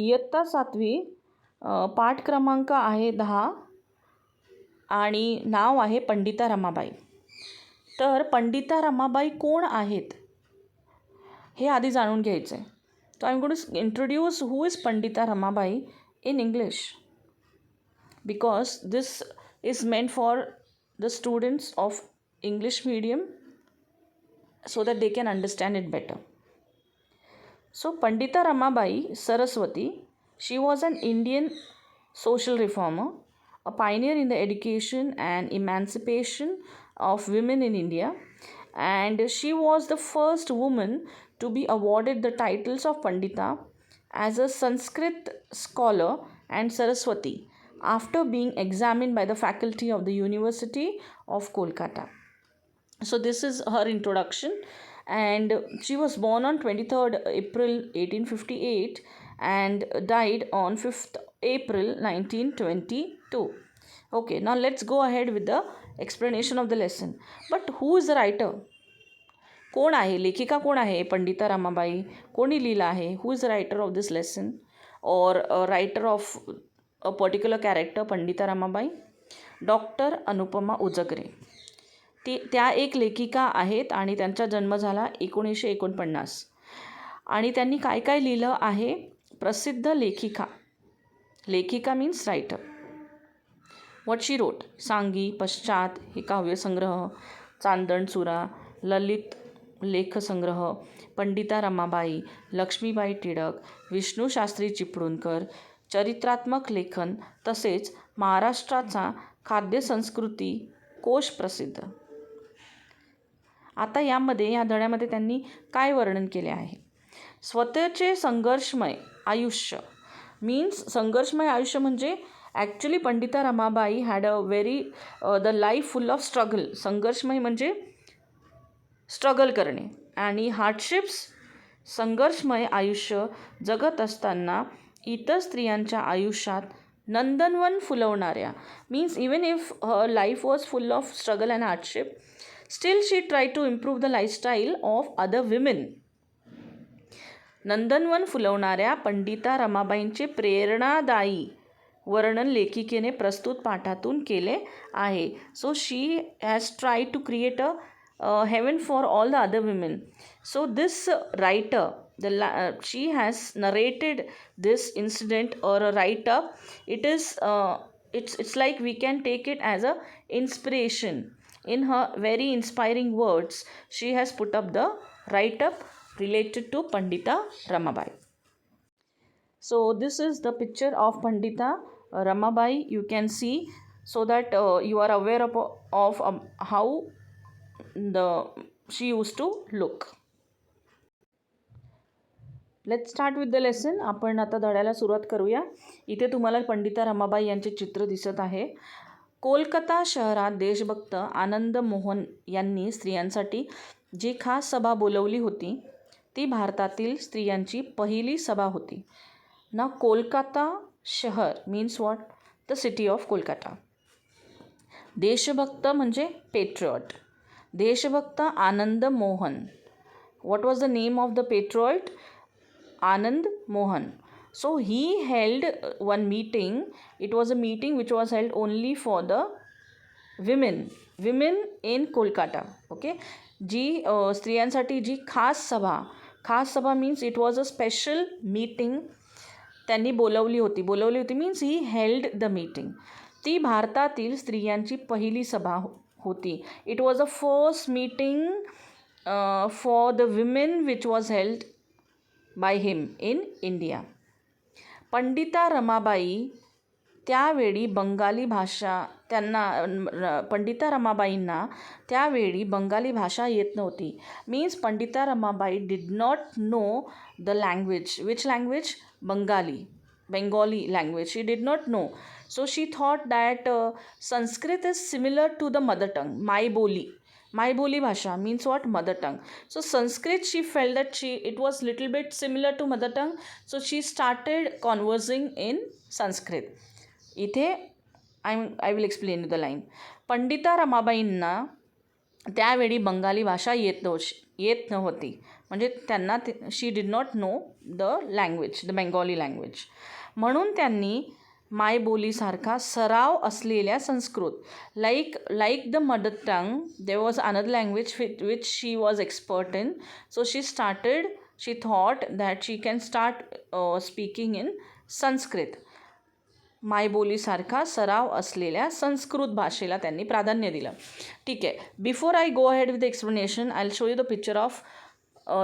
इयत्ता 7वी, पाठ क्रमांक आहे 10 आणि नाव आहे पंडिता रमाबाई. तर पंडिता रमाबाई कोण आहेत हे आधी जाणून घ्यायचं आहे. So I'm going to introduce who is Pandita Ramabai in English, because this is meant for the students of English medium so that they can understand it better. So Pandita Ramabai Saraswati, she was an Indian social reformer, a pioneer in the education and emancipation of women in India, and she was the first woman to be awarded the titles of Pandita as a Sanskrit scholar and Saraswati after being examined by the faculty of the University of Kolkata. So this is her introduction, and she was born on 23rd April 1858 and died on 5th April 1922. Okay, now let's go ahead with the explanation of the lesson. But who is the writer? कोण आहे, लेखिका कोण आहे पंडिता रमाबाई? कोणी लिहिलं आहे? Who is the writer of this lesson or writer of a particular character Pandita Ramabai? Doctor Anupama Ujgare. त्या एक लेखिका आहेत आणि त्यांचा जन्म झाला 1949. आणि त्यांनी काय काय लिहिलं आहे? प्रसिद्ध लेखिका means writer. What she wrote? सांगी, पश्चात हे काव्यसंग्रह, चांदणचुरा, ललित लेखसंग्रह, पंडिता रमाबाई, लक्ष्मीबाई टिळक, विष्णूशास्त्री चिपळूणकर, चरित्रात्मक लेखन, तसेच महाराष्ट्राचा खाद्यसंस्कृती कोश प्रसिद्ध. आता या धड्यामध्ये त्यांनी काय वर्णन केले आहे? स्वतःचे संघर्षमय आयुष्य मीन्स संघर्षमय आयुष्य म्हणजे actually Pandita Ramabai had a very the life full of struggle. संघर्षमय म्हणजे स्ट्रगल करणे आणि हार्डशिप्स. संघर्षमय आयुष्य जगत असताना इतर स्त्रियांच्या आयुष्यात नंदनवन फुलवणाऱ्या means even if her life was full of struggle and hardship, still she try to improve the lifestyle of other women. नंदनवन फुलवणाऱ्या पंडिता रमाबाईंचे प्रेरणादायी वर्णन लेखिकेने प्रस्तुत पाठातून केले आहे. So she has try to create a heaven for all the other women. So this writer, she has narrated this incident or a write-up. It is it's like we can take it as a inspiration. In her very inspiring words, she has put up the write-up related to Pandita Ramabai. So this is the picture of Pandita Ramabai. You can see so that you are aware of how she used to look. Let's start with the lesson. आपण आता धड्याला सुरुवात करूया. इथे तुम्हाला पंडिता रमाबाई यांचे चित्र दिसत आहे. कोलकाता शहरात देशभक्त आनंद मोहन यांनी स्त्रियांसाठी जी खास सभा बोलवली होती ती भारतातील स्त्रियांची पहिली सभा होती. ना कोलकाता शहर means what? The city of Kolkata. देशभक्त म्हणजे पेट्रियट. देशभक्त Anand Mohan. What was the name of the patriot? Anand Mohan. So he held one meeting. It was a meeting which was held only for the women in Kolkata. Okay. जी स्त्रियांसाठी जी खास सभा means it was a special meeting त्यांनी बोलवली होती means he held the meeting. ती भारतातील स्त्रियांची पहिली सभा होती. It was the first meeting for the women which was held by him in India. Pandita Ramabai त्यावेळी पंडिता रमाबाईंना त्यावेळी बंगाली भाषा येत नव्हती. Means Pandita Ramabai did not know the language. Which language? Bengali language. She did not know. So she thought that Sanskrit is similar to the mother tongue. Maiboli bhasha means what? Mother tongue. So Sanskrit, she felt that it was little bit similar to mother tongue. So she started conversing in Sanskrit. इथे I will explain you the line. Pandita रमाबाईंना त्यावेळी बंगाली भाषा येत नव्हती. म्हणजे त्यांना she did not know the language, the Bengali language. म्हणून त्यांनी मायबोलीसारखा सराव असलेल्या Sanskrit, like the mother tongue, there was another language which she was expert in. So she thought that she can start speaking in Sanskrit. मायबोलीसारखा सराव असलेल्या संस्कृत भाषेला त्यांनी प्राधान्य दिलं. ठीक आहे. Before I go ahead with the explanation, I will show you the picture of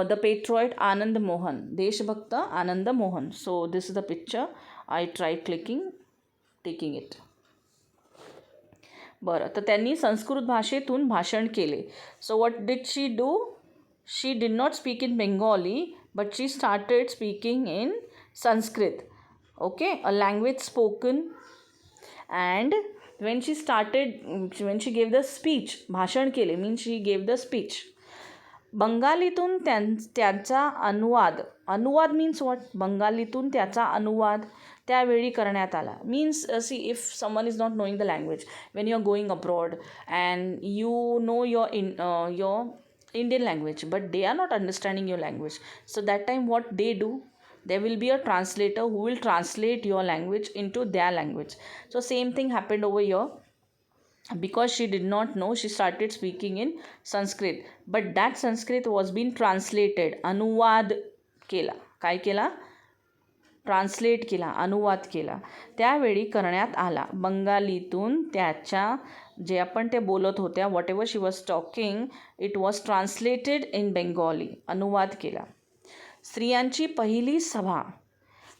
the patriot Anand Mohan, देशभक्त Anand Mohan. So this is the picture. I try taking it. बरं, तर त्यांनी संस्कृत भाषेतून भाषण केले. So what did she do? She did not speak in Bengali, but she started speaking in Sanskrit. Okay, a language spoken. And when she gave the speech, भाषण केले means she gave the speech. बंगालीतून त्याचा अनुवाद means what? बंगालीतून त्याचा अनुवाद त्यावेळी करण्यात आला. Means see, if someone is not knowing the language, when you are going abroad and you know your Indian language, but they are not understanding your language, so that time what they do? There will be a translator who will translate your language into their language. So same thing happened over here. Because she did not know, she started speaking in Sanskrit. But that Sanskrit was being translated. अनुवाद केला. काय केला? Translate केला, अनुवाद केला. त्यावेळी करण्यात आला. बंगालीतून त्याच्या जे आपण ते बोलत होत्या, what ever she was talking, it was translated in Bengali. अनुवाद केला. स्त्रियांची पहिली सभा,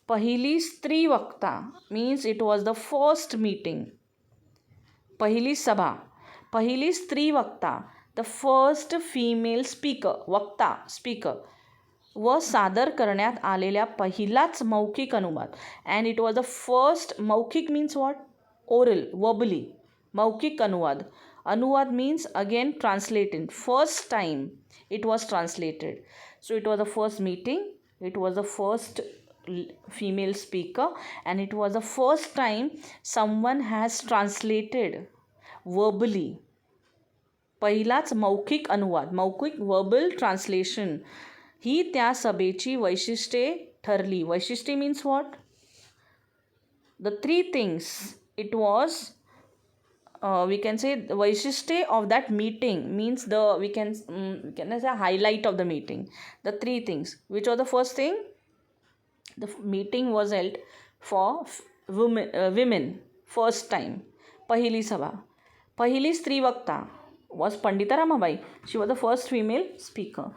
पहिली स्त्री वक्ता means it was the first meeting. पहिली सभा, पहिली स्त्री वक्ता, द फर्स्ट फिमेल स्पीकर व सादर करण्यात आलेल्या पहिलाच मौखिक अनुवाद. And it was the first. मौखिक मीन्स वॉट? Oral, verbally. मौखिक अनुवाद means again translated. First time it was translated. So it was the first meeting, it was the first female speaker, and it was the first time someone has translated verbally. पहिलाच मौखिक अनुवाद, मौखिक verbal translation ही त्या सभेची वैशिष्ट्ये ठरली. वैशिष्ट्ये means what? The 3 things. It was we can say the vaishishte of that meeting means we can say highlight of the meeting. The 3 things. Which was the first thing? The meeting was held for women first time. Pahili sabha. Pahili स्त्री वक्ता was Pandita Ramabai. She was the first female speaker.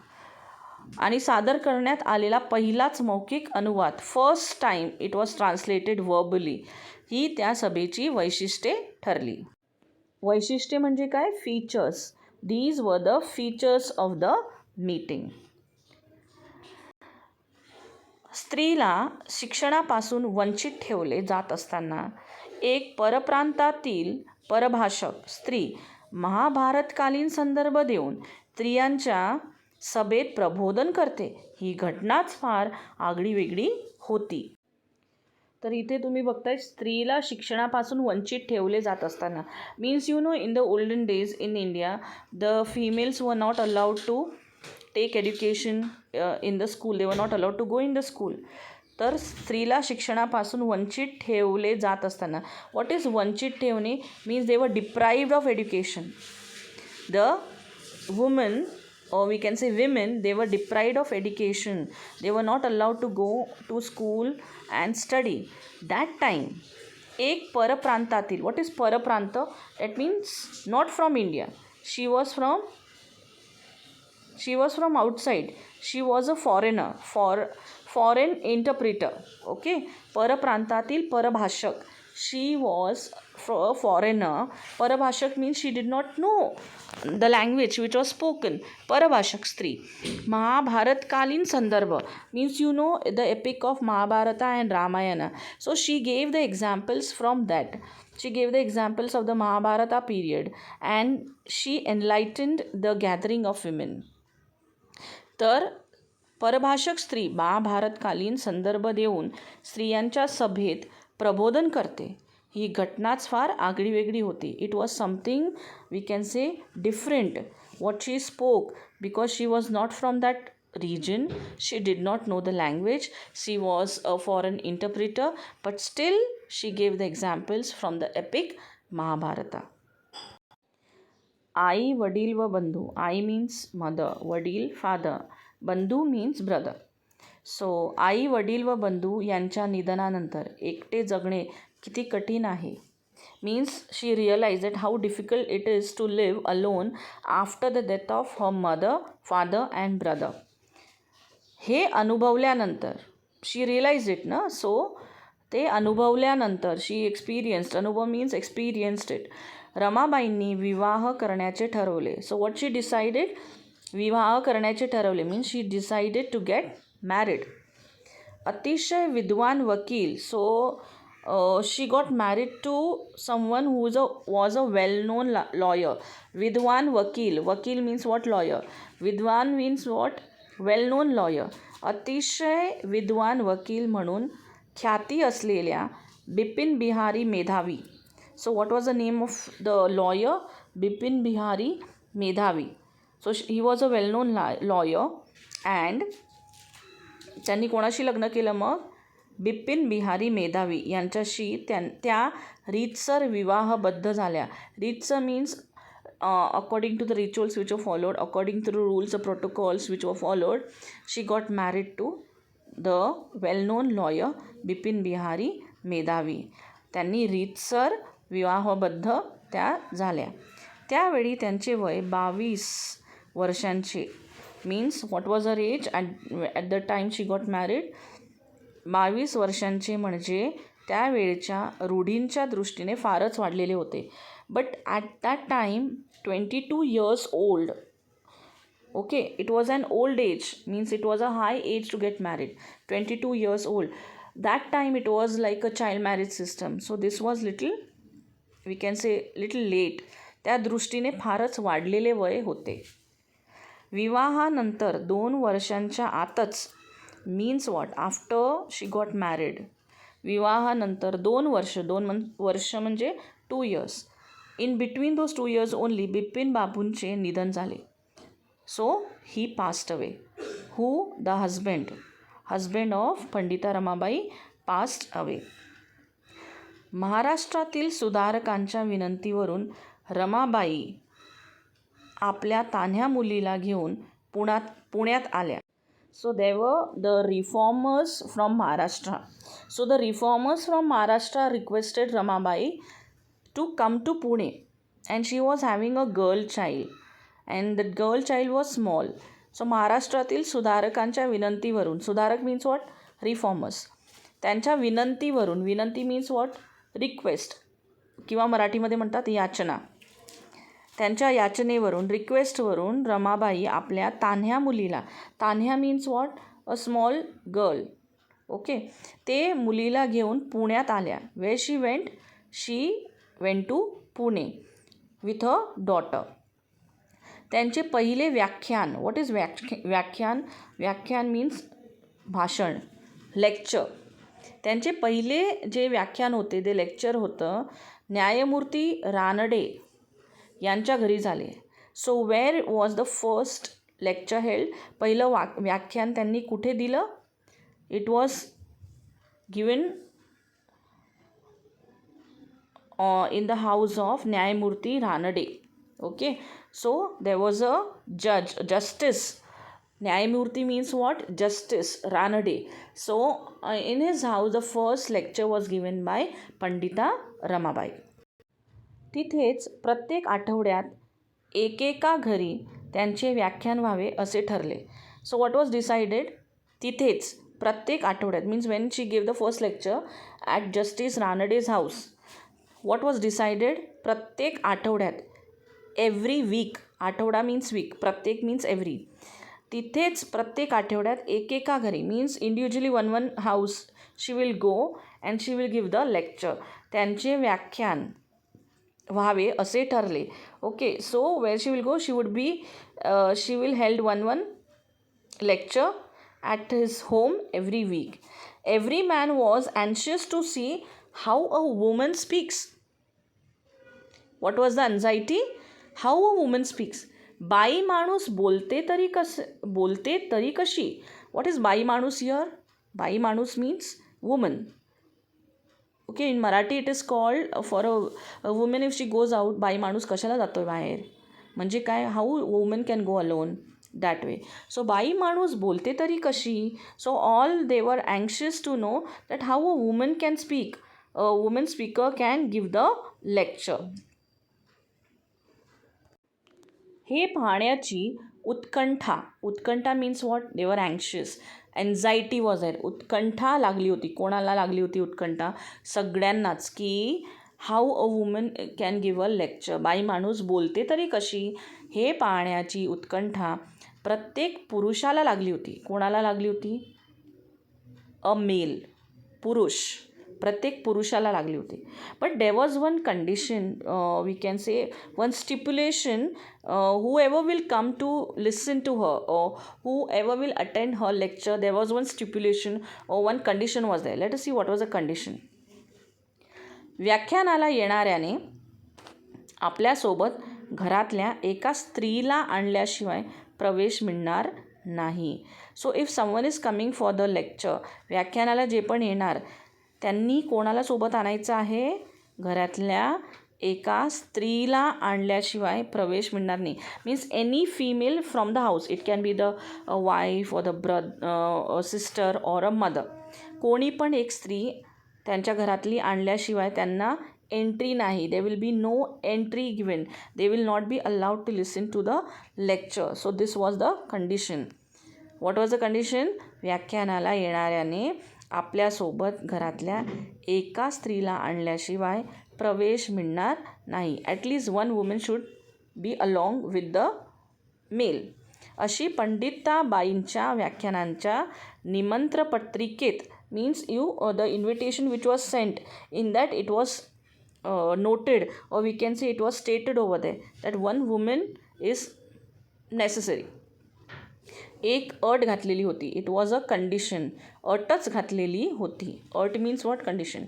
आणि सादर करण्यात आलेला पहिलाच मौखिक अनुवाद, first time it was translated verbally, ही त्या सभेची वैशिष्ट्ये ठरली. वैशिष्ट्ये म्हणजे काय? Features. These were the features of the meeting. स्त्रीला शिक्षणापासून वंचित ठेवले जात असताना एक परप्रांतातील परभाषक स्त्री महाभारतकालीन संदर्भ देऊन स्त्रियांच्या सभेत प्रबोधन करते. ही घटनाच फार आगळीवेगळी होती. तर इथे तुम्ही बघताय स्त्रीला शिक्षणापासून वंचित ठेवले जात असताना means in the olden days in India the females were not allowed to take education in the school. They were not allowed to go in the school. तर स्त्रीला शिक्षणापासून वंचित ठेवले जात असताना, व्हॉट इज वंचित ठेवणे? मीन्स दे वर deprived of education. The woman or we can say women, they were deprived of education. They were not allowed to go to school and study. That time एक परप्रांतातील, what is परप्रांत? That means not from India. She was from outside. She was a foreigner, foreign interpreter. Okay, परप्रांतातील परभाषक. She was a foreigner. Parabhashak means she did not know the language which was spoken. Parabhashak स्त्री. महाभारतकालीन संदर्भ means the epic of Mahabharata and Ramayana. So she gave the examples from that. She gave the examples of the Mahabharata period and she enlightened the gathering of women. तर परभाषक स्त्री महाभारतकालीन संदर्भ देऊन स्त्रियांच्या सभेत प्रबोधन करते. ही घटनाच फार आगळीवेगळी होती. It was something we can say different. What she spoke because she was not from that region. She did not know the language. She was a foreign interpreter, but still she gave the examples from the epic Mahabharata. आई, वडील व बंधू. I means mother, वडील father, बंधू means brother. So आई, वडील व बंधू यांच्या निधनानंतर एकटे जगणे किती कठीण आहे. Means she realised how difficult it is to live alone after the death of her mother, father and brother. हे अनुभवल्यानंतर शी रिअलाइज इट ना. सो ते अनुभवल्यानंतर शी एक्सपिरियन्स्ड, अनुभव मीन्स एक्सपिरियन्स्ड इट. रमाबाईंनी विवाह करण्याचे ठरवले. सो व्हॉट शी डिसाइडेड, विवाह करण्याचे ठरवले means she decided to get married. अतिशय विद्वान वकील. So she got married to someone who was a well known lawyer. विद्वान वकील, वकील मीन्स वॉट, लॉयर. विद्वान means what, well known lawyer. अतिशय विद्वान वकील म्हणून ख्याती असलेल्या बिपिन बिहारी मेधावी. So what was the name of the lawyer? Bipin Bihari Medhavi. So he was a well-known lawyer and त्यांनी कोणाशी लग्न केलं मग? बिपिन बिहारी मेधावी यांच्याशी त्या रीतसर विवाहबद्ध झाल्या. रीतसर means according to the rituals which were followed, according to the rules, the protocols which were followed, she got married to the well-known lawyer Bipin Bihari मेधावी. त्यांनी रीतसर विवाहबद्ध त्या झाल्या. त्यावेळी त्यांचे वय 22 वर्षांचे. Means what was her age at the time she got married. 22 वर्षांचे म्हणजे त्यावेळच्या रूढींच्या दृष्टीने फारच वाढलेले होते. But at that time 22 years old. Okay, it was an old age, means it was a high age to get married. 22 years old. That time it was like a child marriage system. So this was little, we can say little late. त्या दृष्टीने फारच वाढलेले वय होते. विवाहानंतर 2 वर्षांच्या आतच, means what, after she got married. विवाहानंतर 2 वर्ष, 2 वर्ष म्हणजे 2 years. In between those 2 years only Bipin बाबूंचे निधन झाले. So he passed away. Who? The husband of Pandita Ramabai passed away. महाराष्ट्रातील सुधारकांच्या विनंतीवरून रमाबाई आपल्या तान्ह्या मुलीला घेऊन पुण्यात आल्या. So they were the reformers from Maharashtra. So the reformers from Maharashtra requested Ramabai to come to Pune and she was having a girl child and that girl child was small. So महाराष्ट्रातील सुधारकांच्या विनंतीवरून, सुधारक मीन्स वॉट, रिफॉर्मर्स, त्यांच्या विनंतीवरून, विनंती means what, request किंवा मराठीमध्ये म्हणतात याचना. त्यांच्या याचनेवरून, रिक्वेस्टवरून रमाबाई आपल्या तान्ह्या मुलीला, तान्ह्या means what, a small girl. Okay, ते मुलीला घेऊन पुण्यात आल्या. Where she went to Pune with a daughter. त्यांचे पहिले व्याख्यान, व्हॉट इज व्याख्यान? व्याख्यान मीन्स भाषण, लेक्चर. त्यांचे पहिले जे व्याख्यान होते, ते लेक्चर होतं न्यायमूर्ती रानडे यांच्या घरी झाले. So wear was the first lecture held? पहिलं व्याख्यान त्यांनी कुठे दिलं? It was given in the house of न्यायमूर्ती Ranade. Okay, so there was a justice. न्यायमूर्ती means what? Justice, Ranade. So in his house the first lecture was given by Pandita Ramabai. तिथेच प्रत्येक आठवड्यात एकेका घरी त्यांचे व्याख्यान व्हावे असे ठरले. So what was decided? तिथेच प्रत्येक आठवड्यात, means when she give the first lecture at Justice Ranade's house. What was decided? प्रत्येक आठवड्यात, एव्हरी वीक, आठवडा मीन्स वीक, प्रत्येक मीन्स एव्हरी. तिथेच प्रत्येक आठवड्यात एकेका घरी, means individually one house she will go and she will give the lecture. त्यांचे व्याख्यान व्हावे असे ठरले. Okay, so where she will go, she will held one lecture at his home every week. Every man was anxious to see how a woman speaks. What was the anxiety? How a woman speaks. बाई माणूस बोलते तरी कशी. What is बाई माणूस here. बाई माणूस means woman. Okay, in Marathi it is called for a women if she goes out. बाई माणूस कशाला जातो आहे बाहेर, म्हणजे काय, how women can go alone, that way. So बाई माणूस बोलते तरी कशी. So all they were anxious to know that how a woman can speak. A woman speaker can give the lecture. हे पाहण्याची उत्कंठा means what, they were anxious. Anxiety was there. उत्कंठा लागली होती. कोणाला लागली होती उत्कंठा? सगळ्यांनाच, की how a woman can give a lecture. बाई माणूस बोलते तरी कशी, हे पाहण्याची उत्कंठा प्रत्येक पुरुषाला लागली होती. कोणाला लागली होती? अ मेल, पुरुष. प्रत्येक पुरुषाला लागली होती. But there was one condition, we can say one stipulation. whoever will come to listen to her or whoever will attend her lecture, there was one stipulation or one condition was there. Let us see what was the condition. व्याख्यानाला येणाऱ्याने आपल्यासोबत घरातल्या एका स्त्रीला आणल्याशिवाय प्रवेश मिळणार नाही. So if someone is coming for the lecture, व्याख्यानाला जे पण येणार त्यांनी कोणाला सोबत आणायचं आहे? घरातल्या एका स्त्रीला आणल्याशिवाय प्रवेश मिळणार नाही. Means any female from the house. It can be the wife or the sister or a mother. कोणी पण एक स्त्री त्यांच्या घरातली आणल्याशिवाय त्यांना एंट्री नाही. They will be no entry given. They will not be allowed to listen to the lecture. So this was the condition. What was the condition? व्याख्यानाला येणाऱ्याने आपल्यासोबत घरातल्या एका स्त्रीला आणल्याशिवाय प्रवेश मिळणार नाही. At least one women should be along with the male. अशी पंडिताबाईंच्या व्याख्यानांच्या निमंत्रपत्रिकेत, means the invitation which was sent, in that it was noted, or we can say it was stated over there that one woman is necessary. एक अट घातलेली होती. It was a condition. अटच घातलेली होती. अट मीन्स व्हॉट? कंडिशन.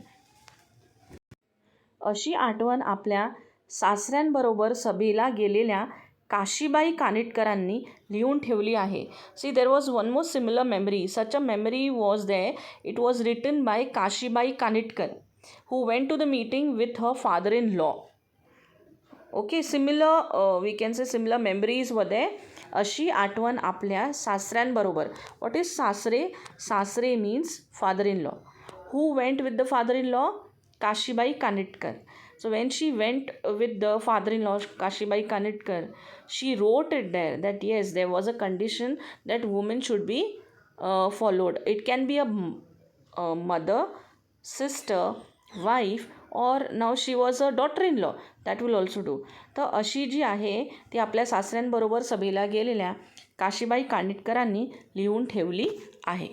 अशी आठवण आपल्या सासऱ्यांबरोबर सभेला गेलेल्या काशीबाई कानिटकरांनी लिहून ठेवली आहे. See, there was one more similar memory. Such a memory was there. It was written by Kashibai Kanitkar, who went to the meeting with her father-in-law. Okay, similar, we can say similar memories were there. अशी आठवण आपल्या सासऱ्यांबरोबर. What is सासरे? सासरे means father-in-law. Who went with the father-in-law? Kashibai Kanitkar. So when she went with the father-in-law, Kashibai Kanitkar, she wrote it there that yes, there was a condition that women should be followed. It can be a mother, sister, wife, or now she was a daughter-in-law. That will also do. तर अशी जी आहे ती आपल्या सासऱ्यांबरोबर सभेला गेलेल्या काशीबाई कानिटकरांनी लिहून ठेवली आहे.